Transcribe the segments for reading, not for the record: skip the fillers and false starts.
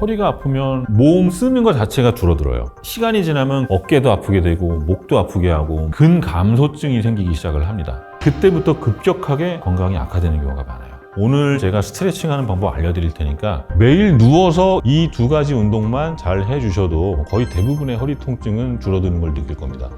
허리가 아프면 몸 쓰는 것 자체가 줄어들어요. 시간이 지나면 어깨도 아프게 되고 목도 아프게 하고 근감소증이 생기기 시작을 합니다. 그때부터 급격하게 건강이 악화되는 경우가 많아요. 오늘 제가 스트레칭 하는 방법 알려드릴 테니까 매일 누워서 이 두 가지 운동만 잘 해주셔도 거의 대부분의 허리 통증은 줄어드는 걸 느낄 겁니다.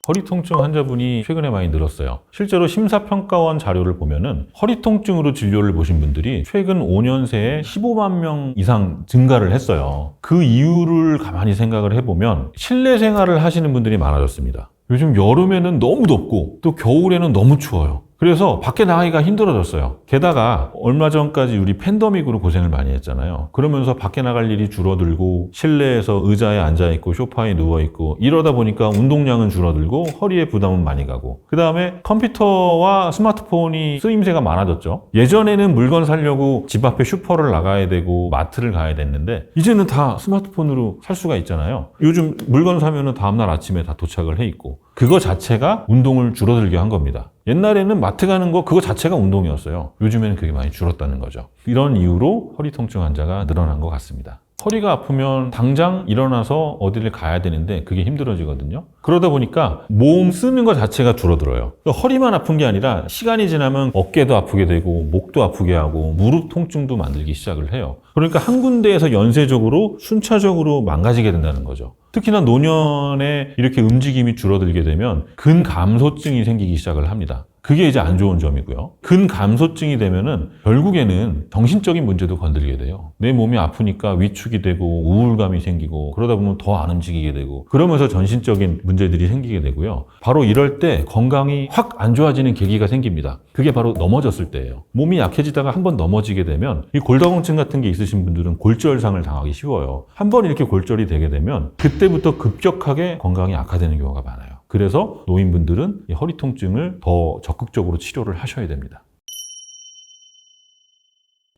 허리 통증 환자분이 최근에 많이 늘었어요. 실제로 심사평가원 자료를 보면은 허리 통증으로 진료를 보신 분들이 최근 5년 새에 15만 명 이상 증가를 했어요. 그 이유를 가만히 생각을 해보면 실내 생활을 하시는 분들이 많아졌습니다. 요즘 여름에는 너무 덥고 또 겨울에는 너무 추워요. 그래서 밖에 나가기가 힘들어졌어요. 게다가 얼마 전까지 우리 팬데믹으로 고생을 많이 했잖아요. 그러면서 밖에 나갈 일이 줄어들고 실내에서 의자에 앉아있고 소파에 누워있고 이러다 보니까 운동량은 줄어들고 허리에 부담은 많이 가고 그 다음에 컴퓨터와 스마트폰이 쓰임새가 많아졌죠. 예전에는 물건 사려고 집 앞에 슈퍼를 나가야 되고 마트를 가야 됐는데 이제는 다 스마트폰으로 살 수가 있잖아요. 요즘 물건 사면은 다음날 아침에 다 도착을 해 있고 그거 자체가 운동을 줄어들게 한 겁니다. 옛날에는 마트 가는 거 그거 자체가 운동이었어요. 요즘에는 그게 많이 줄었다는 거죠. 이런 이유로 허리 통증 환자가 늘어난 것 같습니다. 허리가 아프면 당장 일어나서 어디를 가야 되는데 그게 힘들어지거든요. 그러다 보니까 몸 쓰는 것 자체가 줄어들어요. 허리만 아픈 게 아니라 시간이 지나면 어깨도 아프게 되고 목도 아프게 하고 무릎 통증도 만들기 시작을 해요. 그러니까 한 군데에서 연쇄적으로 순차적으로 망가지게 된다는 거죠. 특히나 노년에 이렇게 움직임이 줄어들게 되면 근감소증이 생기기 시작을 합니다. 그게 이제 안 좋은 점이고요. 근감소증이 되면은 결국에는 정신적인 문제도 건들게 돼요. 내 몸이 아프니까 위축이 되고 우울감이 생기고 그러다 보면 더 안 움직이게 되고 그러면서 전신적인 문제들이 생기게 되고요. 바로 이럴 때 건강이 확 안 좋아지는 계기가 생깁니다. 그게 바로 넘어졌을 때예요. 몸이 약해지다가 한번 넘어지게 되면 이 골다공증 같은 게 있으신 분들은 골절상을 당하기 쉬워요. 한번 이렇게 골절이 되게 되면 그때부터 급격하게 건강이 악화되는 경우가 많아요. 그래서 노인분들은 이 허리 통증을 더 적극적으로 치료를 하셔야 됩니다.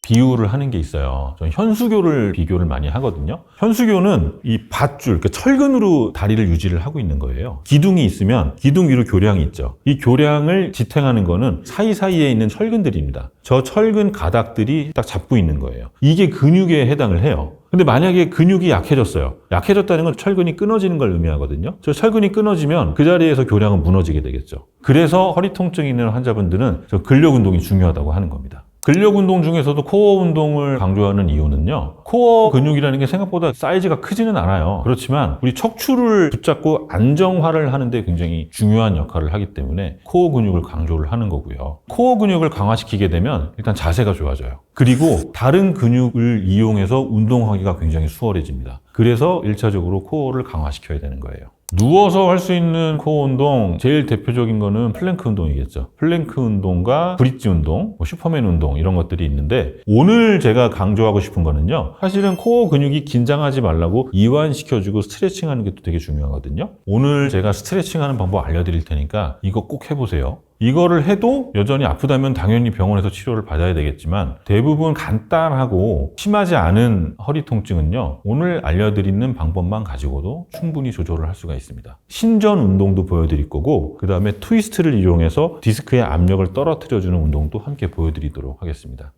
비유를 하는 게 있어요. 저는 현수교를 비교를 많이 하거든요. 현수교는 이 밧줄, 그러니까 철근으로 다리를 유지를 하고 있는 거예요. 기둥이 있으면 기둥 위로 교량이 있죠. 이 교량을 지탱하는 거는 사이사이에 있는 철근들입니다. 저 철근 가닥들이 딱 잡고 있는 거예요. 이게 근육에 해당을 해요. 근데 만약에 근육이 약해졌어요. 약해졌다는 건 철근이 끊어지는 걸 의미하거든요. 저 철근이 끊어지면 그 자리에서 교량은 무너지게 되겠죠. 그래서 허리 통증이 있는 환자분들은 저 근력 운동이 중요하다고 하는 겁니다. 근력 운동 중에서도 코어 운동을 강조하는 이유는요. 코어 근육이라는 게 생각보다 사이즈가 크지는 않아요. 그렇지만 우리 척추를 붙잡고 안정화를 하는데 굉장히 중요한 역할을 하기 때문에 코어 근육을 강조를 하는 거고요. 코어 근육을 강화시키게 되면 일단 자세가 좋아져요. 그리고 다른 근육을 이용해서 운동하기가 굉장히 수월해집니다. 그래서 1차적으로 코어를 강화시켜야 되는 거예요. 누워서 할 수 있는 코어 운동 제일 대표적인 거는 플랭크 운동이겠죠. 플랭크 운동과 브릿지 운동, 슈퍼맨 운동 이런 것들이 있는데 오늘 제가 강조하고 싶은 거는요. 사실은 코어 근육이 긴장하지 말라고 이완시켜주고 스트레칭하는 게 또 되게 중요하거든요. 오늘 제가 스트레칭하는 방법 알려드릴 테니까 이거 꼭 해보세요. 이거를 해도 여전히 아프다면 당연히 병원에서 치료를 받아야 되겠지만 대부분 간단하고 심하지 않은 허리 통증은요. 오늘 알려드리는 방법만 가지고도 충분히 조절을 할 수가 있습니다. 신전 운동도 보여드릴 거고 그 다음에 트위스트를 이용해서 디스크의 압력을 떨어뜨려주는 운동도 함께 보여드리도록 하겠습니다.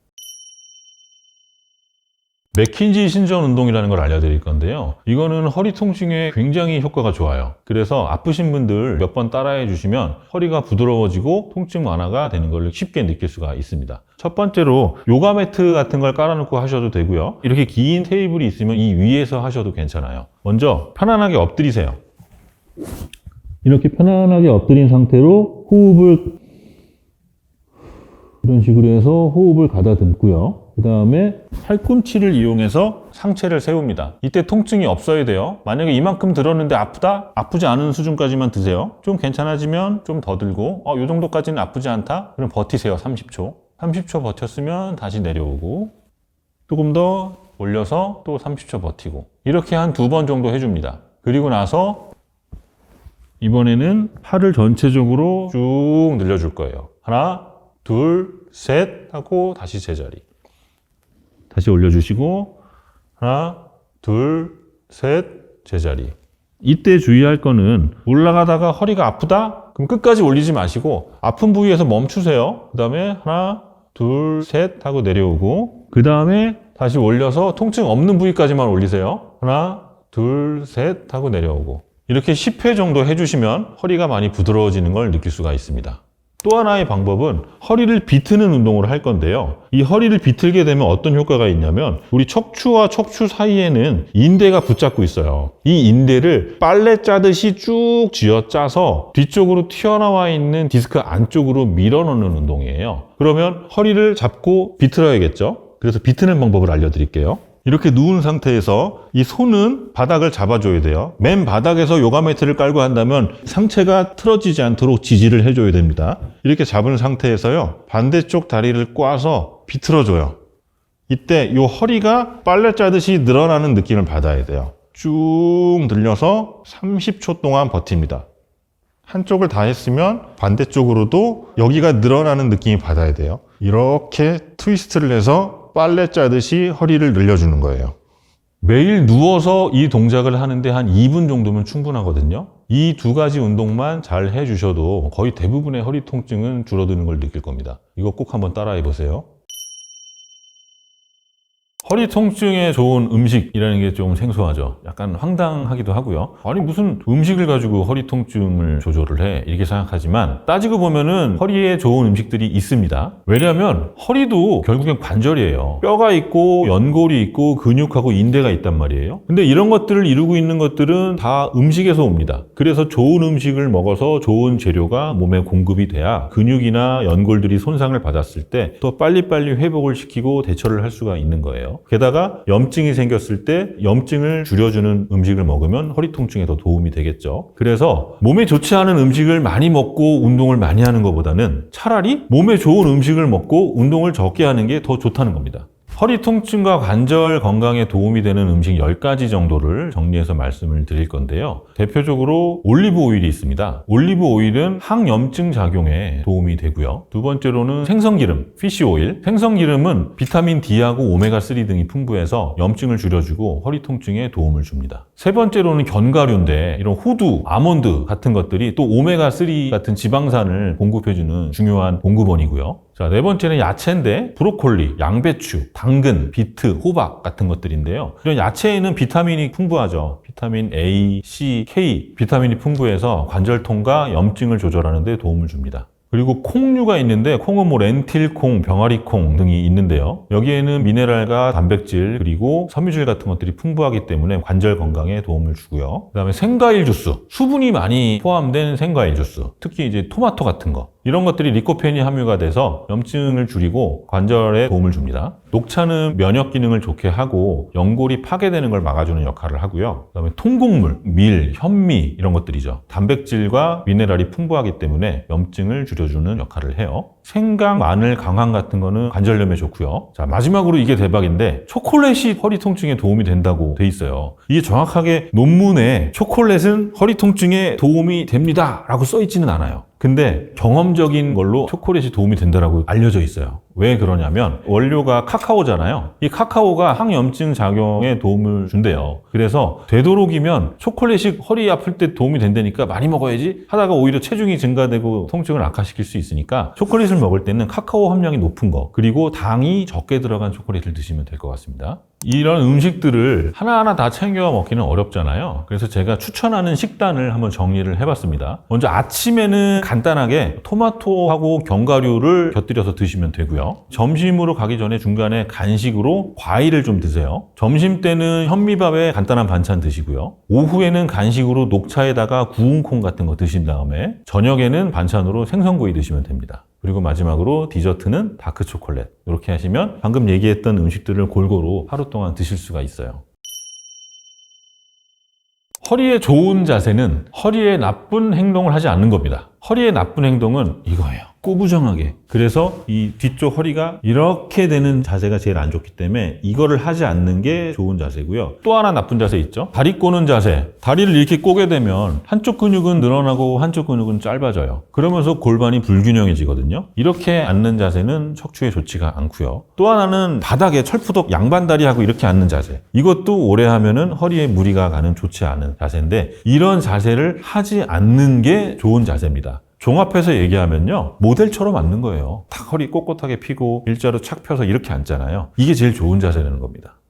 맥킨지 신전 운동이라는 걸 알려드릴 건데요. 이거는 허리 통증에 굉장히 효과가 좋아요. 그래서 아프신 분들 몇 번 따라해 주시면 허리가 부드러워지고 통증 완화가 되는 걸 쉽게 느낄 수가 있습니다. 첫 번째로 요가 매트 같은 걸 깔아놓고 하셔도 되고요. 이렇게 긴 테이블이 있으면 이 위에서 하셔도 괜찮아요. 먼저 편안하게 엎드리세요. 이렇게 편안하게 엎드린 상태로 호흡을 이런 식으로 해서 호흡을 가다듬고요. 그 다음에 팔꿈치를 이용해서 상체를 세웁니다. 이때 통증이 없어야 돼요. 만약에 이만큼 들었는데 아프다? 아프지 않은 수준까지만 드세요. 좀 괜찮아지면 좀 더 들고 이 정도까지는 아프지 않다? 그럼 버티세요. 30초. 30초 버텼으면 다시 내려오고 조금 더 올려서 또 30초 버티고 이렇게 한 2번 정도 해줍니다. 그리고 나서 이번에는 팔을 전체적으로 쭉 늘려줄 거예요. 하나, 둘, 셋 하고 다시 제자리. 다시 올려주시고 하나, 둘, 셋, 제자리. 이때 주의할 거는 올라가다가 허리가 아프다? 그럼 끝까지 올리지 마시고 아픈 부위에서 멈추세요. 그 다음에 하나, 둘, 셋 하고 내려오고 그 다음에 다시 올려서 통증 없는 부위까지만 올리세요. 하나, 둘, 셋 하고 내려오고 이렇게 10회 정도 해주시면 허리가 많이 부드러워지는 걸 느낄 수가 있습니다. 또 하나의 방법은 허리를 비트는 운동을 할 건데요. 이 허리를 비틀게 되면 어떤 효과가 있냐면 우리 척추와 척추 사이에는 인대가 붙잡고 있어요. 이 인대를 빨래 짜듯이 쭉 쥐어 짜서 뒤쪽으로 튀어나와 있는 디스크 안쪽으로 밀어넣는 운동이에요. 그러면 허리를 잡고 비틀어야겠죠? 그래서 비트는 방법을 알려드릴게요. 이렇게 누운 상태에서 이 손은 바닥을 잡아줘야 돼요. 맨 바닥에서 요가 매트를 깔고 한다면 상체가 틀어지지 않도록 지지를 해줘야 됩니다. 이렇게 잡은 상태에서요. 반대쪽 다리를 꽈서 비틀어줘요. 이때 요 허리가 빨래 짜듯이 늘어나는 느낌을 받아야 돼요. 쭉 늘려서 30초 동안 버팁니다. 한쪽을 다 했으면 반대쪽으로도 여기가 늘어나는 느낌이 받아야 돼요. 이렇게 트위스트를 해서 빨래 짜듯이 허리를 늘려주는 거예요. 매일 누워서 이 동작을 하는데 한 2분 정도면 충분하거든요. 이 두 가지 운동만 잘 해주셔도 거의 대부분의 허리 통증은 줄어드는 걸 느낄 겁니다. 이거 꼭 한번 따라해 보세요. 허리 통증에 좋은 음식이라는 게 좀 생소하죠. 약간 황당하기도 하고요. 아니 무슨 음식을 가지고 허리 통증을 조절을 해 이렇게 생각하지만 따지고 보면은 허리에 좋은 음식들이 있습니다. 왜냐하면 허리도 결국엔 관절이에요. 뼈가 있고 연골이 있고 근육하고 인대가 있단 말이에요. 근데 이런 것들을 이루고 있는 것들은 다 음식에서 옵니다. 그래서 좋은 음식을 먹어서 좋은 재료가 몸에 공급이 돼야 근육이나 연골들이 손상을 받았을 때 더 빨리빨리 회복을 시키고 대처를 할 수가 있는 거예요. 게다가 염증이 생겼을 때 염증을 줄여주는 음식을 먹으면 허리 통증에 더 도움이 되겠죠. 그래서 몸에 좋지 않은 음식을 많이 먹고 운동을 많이 하는 것보다는 차라리 몸에 좋은 음식을 먹고 운동을 적게 하는 게 더 좋다는 겁니다. 허리 통증과 관절 건강에 도움이 되는 음식 10가지 정도를 정리해서 말씀을 드릴 건데요. 대표적으로 올리브 오일이 있습니다. 올리브 오일은 항염증 작용에 도움이 되고요. 두 번째로는 생선기름, 피쉬 오일. 생선기름은 비타민 D하고 오메가3 등이 풍부해서 염증을 줄여주고 허리 통증에 도움을 줍니다. 세 번째로는 견과류인데 이런 호두, 아몬드 같은 것들이 또 오메가3 같은 지방산을 공급해주는 중요한 공급원이고요. 자, 네 번째는 야채인데 브로콜리, 양배추, 당근, 비트, 호박 같은 것들인데요. 이런 야채에는 비타민이 풍부하죠. 비타민 A, C, K 비타민이 풍부해서 관절통과 염증을 조절하는 데 도움을 줍니다. 그리고 콩류가 있는데 콩은 뭐 렌틸콩, 병아리콩 등이 있는데요. 여기에는 미네랄과 단백질 그리고 섬유질 같은 것들이 풍부하기 때문에 관절 건강에 도움을 주고요. 그 다음에 생과일 주스, 수분이 많이 포함된 생과일 주스, 특히 이제 토마토 같은 거 이런 것들이 리코펜이 함유가 돼서 염증을 줄이고 관절에 도움을 줍니다. 녹차는 면역 기능을 좋게 하고 연골이 파괴되는 걸 막아주는 역할을 하고요. 그 다음에 통곡물, 밀, 현미 이런 것들이죠. 단백질과 미네랄이 풍부하기 때문에 염증을 줄여주는 역할을 해요. 생강, 마늘, 강황 같은 거는 관절염에 좋고요. 자, 마지막으로 이게 대박인데 초콜릿이 허리 통증에 도움이 된다고 돼 있어요. 이게 정확하게 논문에 초콜릿은 허리 통증에 도움이 됩니다 라고 써 있지는 않아요. 근데 경험적인 걸로 초콜릿이 도움이 된다고 알려져 있어요. 왜 그러냐면 원료가 카카오잖아요. 이 카카오가 항염증 작용에 도움을 준대요. 그래서 되도록이면 초콜릿이 허리 아플 때 도움이 된다니까 많이 먹어야지 하다가 오히려 체중이 증가되고 통증을 악화시킬 수 있으니까 초콜릿을 먹을 때는 카카오 함량이 높은 거 그리고 당이 적게 들어간 초콜릿을 드시면 될 것 같습니다. 이런 음식들을 하나하나 다 챙겨 먹기는 어렵잖아요. 그래서 제가 추천하는 식단을 한번 정리를 해봤습니다. 먼저 아침에는 간단하게 토마토하고 견과류를 곁들여서 드시면 되고요. 점심으로 가기 전에 중간에 간식으로 과일을 좀 드세요. 점심 때는 현미밥에 간단한 반찬 드시고요. 오후에는 간식으로 녹차에다가 구운 콩 같은 거 드신 다음에 저녁에는 반찬으로 생선구이 드시면 됩니다. 그리고 마지막으로 디저트는 다크 초콜릿. 이렇게 하시면 방금 얘기했던 음식들을 골고루 하루 동안 드실 수가 있어요. 허리에 좋은 자세는 허리에 나쁜 행동을 하지 않는 겁니다. 허리에 나쁜 행동은 이거예요. 꾸부정하게. 그래서 이 뒤쪽 허리가 이렇게 되는 자세가 제일 안 좋기 때문에 이거를 하지 않는 게 좋은 자세고요. 또 하나 나쁜 자세 있죠. 다리 꼬는 자세. 다리를 이렇게 꼬게 되면 한쪽 근육은 늘어나고 한쪽 근육은 짧아져요. 그러면서 골반이 불균형해지거든요. 이렇게 앉는 자세는 척추에 좋지가 않고요. 또 하나는 바닥에 철푸덕 양반다리하고 이렇게 앉는 자세. 이것도 오래 하면은 허리에 무리가 가는 좋지 않은 자세인데 이런 자세를 하지 않는 게 좋은 자세입니다. 종합해서 얘기하면요, 모델처럼 앉는 거예요. 탁 허리 꼿꼿하게 펴고 일자로 착 펴서 이렇게 앉잖아요. 이게 제일 좋은 자세라는 겁니다.